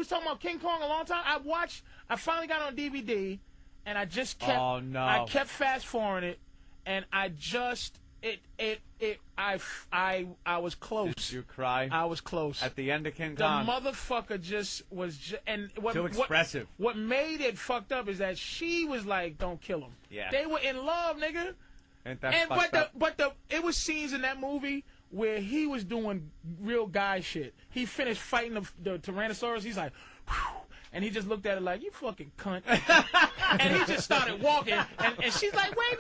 was talking about King Kong a long time. I finally got it on DVD, and I just kept. Oh no! I kept fast forwarding it, and I was close. Did you cry? I was close At the end of King Kong. The motherfucker was and too expressive. What made it fucked up is that she was like, "Don't kill him." Yeah. They were in love, nigga. But it was scenes in that movie where he was doing real guy shit. He finished fighting the Tyrannosaurus. He's like, whew, and he just looked at it like, you fucking cunt. And he just started walking. And she's like, wait,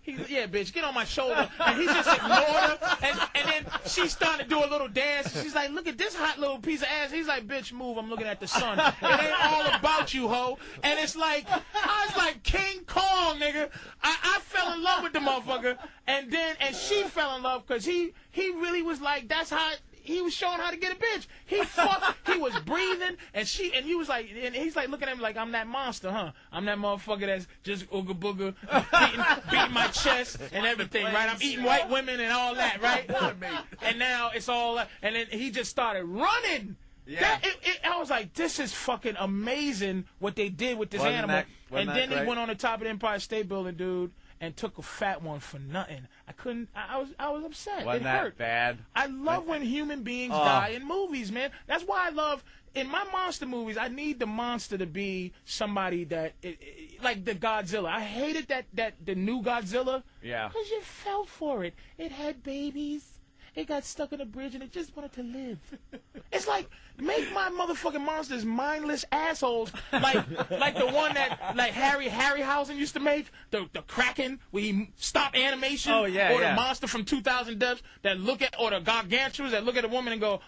baby. Yeah, bitch, get on my shoulder. And he just ignored her. And then she started to do a little dance. And she's like, look at this hot little piece of ass. He's like, bitch, move. I'm looking at the sun. It ain't all about you, ho. And it's like, I was like, King Kong, nigga. I fell in love with the motherfucker. And she fell in love because he really was like, that's how... He was showing how to get a bitch. He was breathing, and he was like, and he's like looking at him like, I'm that monster, huh? I'm that motherfucker that's just ooga booga, beating my chest and everything, right? I'm eating white women and all that, right? And now it's all, and then he just started running. Yeah. I was like, this is fucking amazing what they did with this animal. And then he went on the top of the Empire State Building, dude, and took a fat one for nothing. I was upset. Wasn't it hurt. that bad? I love when human beings die in movies, man. That's why I love, in my monster movies, I need the monster to be somebody that, like the Godzilla. I hated that the new Godzilla. Yeah. Because you fell for it. It had babies. It got stuck in a bridge and it just wanted to live. It's like, make my motherfucking monsters mindless assholes, like the one that like Harryhausen used to make, the Kraken, where he stopped animation, or the monster from 2000 Depths that look at, or the gargantuans that look at a woman and go,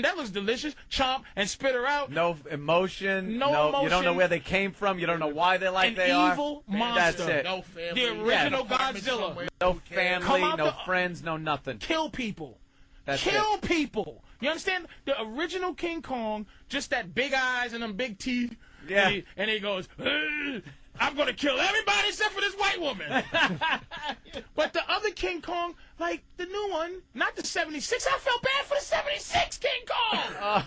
that looks delicious, chomp and spit her out. No emotion. No emotion. You don't know where they came from. You don't know why they're like they are. An evil monster. That's it. No family. The original Godzilla. No family, no friends, no nothing. Kill people. That's Kill people. You understand? The original King Kong, just that big eyes and them big teeth. Yeah. And he goes, I'm going to kill everybody except for this white woman. But the other King Kong, like the new one, not the 76, I felt bad for the 76 King Kong.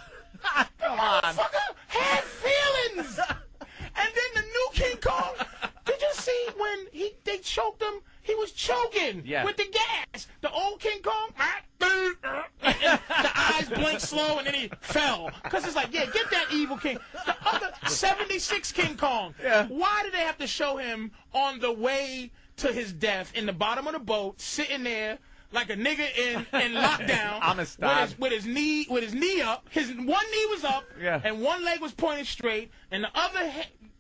Come on. Motherfucker had feelings. And then the new King Kong, did you see when they choked him? He was choking with the gas. The old King Kong, and the eyes blinked slow, and then he fell. Because it's like, get that evil king. The other 76 King Kong, why did they have to show him on the way to his death in the bottom of the boat, sitting there like a nigga in lockdown with his knee up. His one knee was up, and one leg was pointed straight, and the other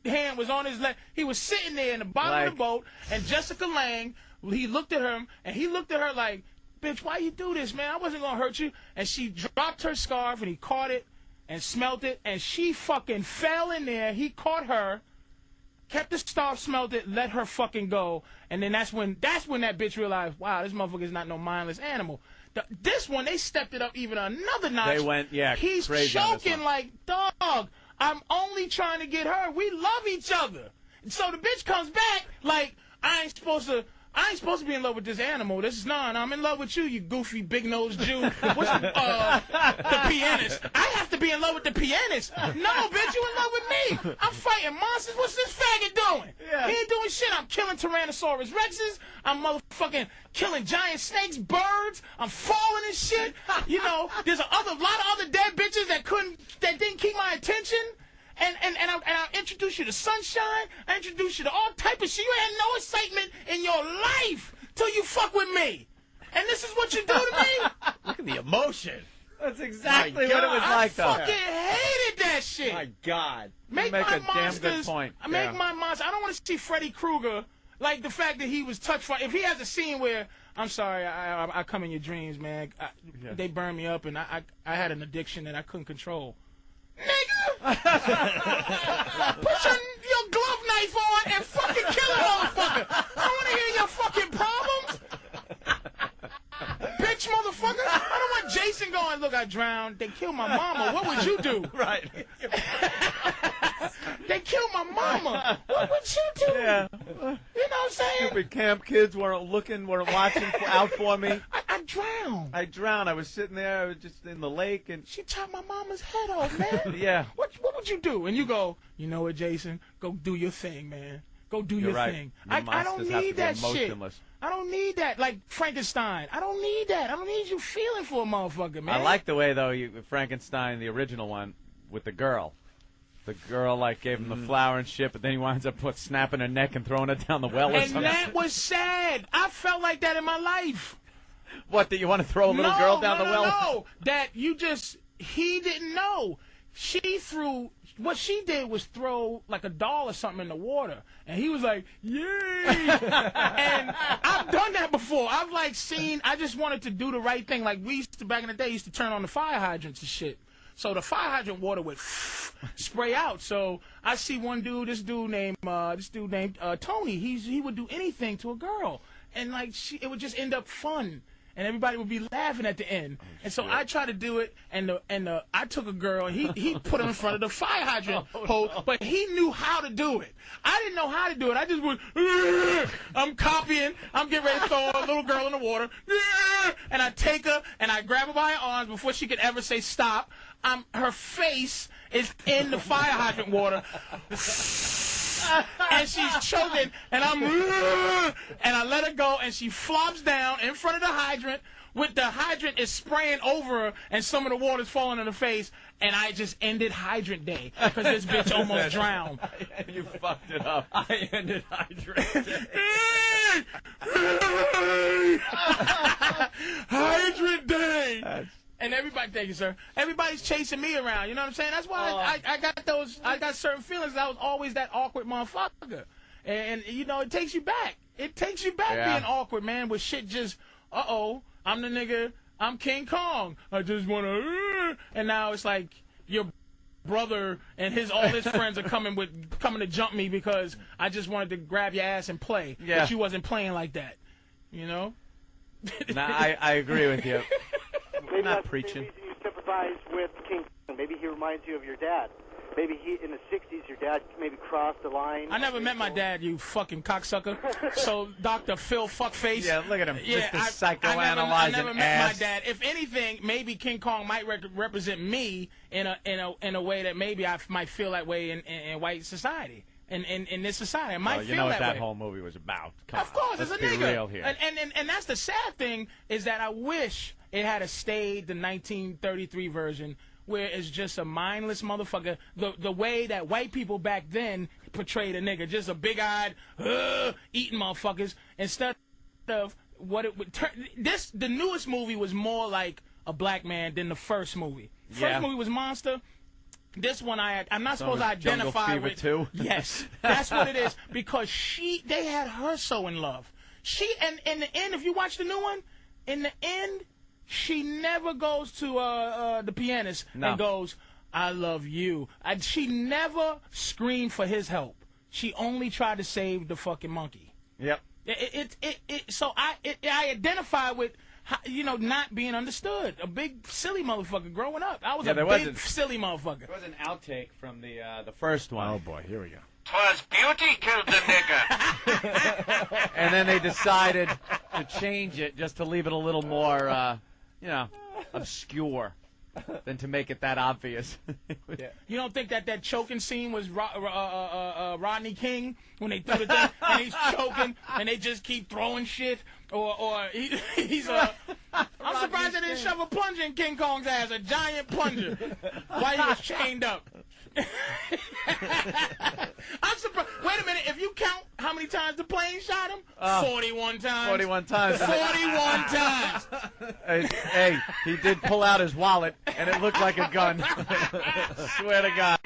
hand was on his leg. He was sitting there in the bottom of the boat, and Jessica Lange, he looked at him, and he looked at her like, bitch, why you do this, man? I wasn't going to hurt you. And she dropped her scarf, and he caught it and smelt it, and she fucking fell in there. He caught her, kept the scarf, smelled it, let her fucking go. And then that's when that bitch realized, wow, this motherfucker's not no mindless animal. This one, they stepped it up even another notch. They went, he's crazy choking like, dog, I'm only trying to get her. We love each other. So the bitch comes back like, I ain't supposed to be in love with this animal. This is I'm in love with you, you goofy big-nosed Jew. What's the pianist? I have to be in love with the pianist. No, bitch, you in love with me. I'm fighting monsters. What's this faggot doing? He ain't doing shit. I'm killing Tyrannosaurus Rexes. I'm motherfucking killing giant snakes, birds. I'm falling and shit. You know, there's a lot of other dead bitches that didn't keep my attention. And I introduce you to sunshine. I introduce you to all type of shit. You had no excitement in your life till you fuck with me. And this is what you do to me? Look at the emotion. That's exactly what it was like, though. I fucking hated that shit. My God. Make a my monsters, damn good point. Make my monsters. I don't want to see Freddy Krueger, like the fact that he was touched. If he has a scene where, I'm sorry, I come in your dreams, man. They burned me up, and I had an addiction that I couldn't control. Nigga! Put your glove knife on and fucking kill a motherfucker! I want to hear your fucking problems! Bitch motherfucker! I don't want Jason going, look, I drowned. They killed my mama. What would you do? Right. They killed my mama. What would you do? Yeah. You know what I'm saying? Stupid camp kids weren't watching out for me. I drowned. I drowned. I was sitting there, I was just in the lake, and She chopped my mama's head off, man. yeah. What what you do. And you go, you know what, Jason? Go do your thing, man. Go do your thing. I don't need that shit. I don't need that. Like Frankenstein. I don't need that. I don't need you feeling for a motherfucker, man. I like the way, though, Frankenstein, the original one, with the girl. The girl, like, gave him the flower and shit, but then he winds up snapping her neck and throwing it down the well or something. And that was sad. I felt like that in my life. What, that you want to throw a little girl down the well? No, that he didn't know. What she did was throw, like, a doll or something in the water. And he was like, yay! And I've done that before. I've, like, I just wanted to do the right thing. Like, back in the day, used to turn on the fire hydrants and shit. So the fire hydrant water would spray out. So I see this dude named Tony. He would do anything to a girl, and like it would just end up fun, and everybody would be laughing at the end. And so I tried to do it, and I took a girl, and he put her in front of the fire hydrant hole, but he knew how to do it. I didn't know how to do it. I just went, I'm copying. I'm getting ready to throw a little girl in the water, and I take her and I grab her by her arms before she could ever say stop. Her face is in the fire hydrant water, and she's choking, and I let her go, and she flops down in front of the hydrant, with the hydrant is spraying over her, and some of the water's falling in her face, and I just ended hydrant day, because this bitch almost drowned. You fucked it up. I ended hydrant day. Hydrant day! And everybody, thank you, sir. Everybody's chasing me around. You know what I'm saying? That's why I got certain feelings. I was always that awkward motherfucker. And you know, it takes you back. It takes you back being awkward, man, with shit just, I'm the nigga, I'm King Kong. I just want to, and now it's like your brother and all his friends are coming to jump me because I just wanted to grab your ass and play. Yeah. But you wasn't playing like that. You know? Nah, I agree with you. Maybe not that's preaching. The reason you sympathize with King Kong. Maybe he reminds you of your dad. Maybe in the 60s, your dad maybe crossed the line. I never met my dad, you fucking cocksucker. So, Dr. Phil Fuckface. Yeah, look at him. Yeah, just psychoanalyzing I never met ass. my dad. If anything, maybe King Kong might represent me in a way that maybe I might feel that way in white society. In this society, I might feel that way. You know what that whole movie was about. Of course, it's a nigga. Be real here. And that's the sad thing, is that I wish it had stayed the 1933 version, where it's just a mindless motherfucker, the way that white people back then portrayed a nigga, just a big-eyed, eating motherfuckers, instead of what it would turn. The newest movie was more like a black man than the first movie. First movie was Monster. This one I'm not supposed to identify with. Too? Yes, that's what it is, because they had her so in love. And in the end, if you watch the new one, in the end, she never goes to the pianist and goes, I love you. She never screamed for his help. She only tried to save the fucking monkey. Yep. So I identify with, you know, not being understood. A big silly motherfucker growing up. I was a big silly motherfucker. There was an outtake from the first one. Oh boy, here we go. 'Twas beauty killed the nigger. And then they decided to change it just to leave it a little more, obscure than to make it that obvious. Yeah. You don't think that choking scene was Rodney King when they threw the thing and he's choking and they just keep throwing shit? Or he's I'm surprised they didn't shove a plunger in King Kong's ass, a giant plunger, while he was chained up. I'm surprised. Wait a minute. If you count how many times the plane shot him, 41 times. 41 times. 41 times. Hey, he did pull out his wallet, and it looked like a gun. Swear to God.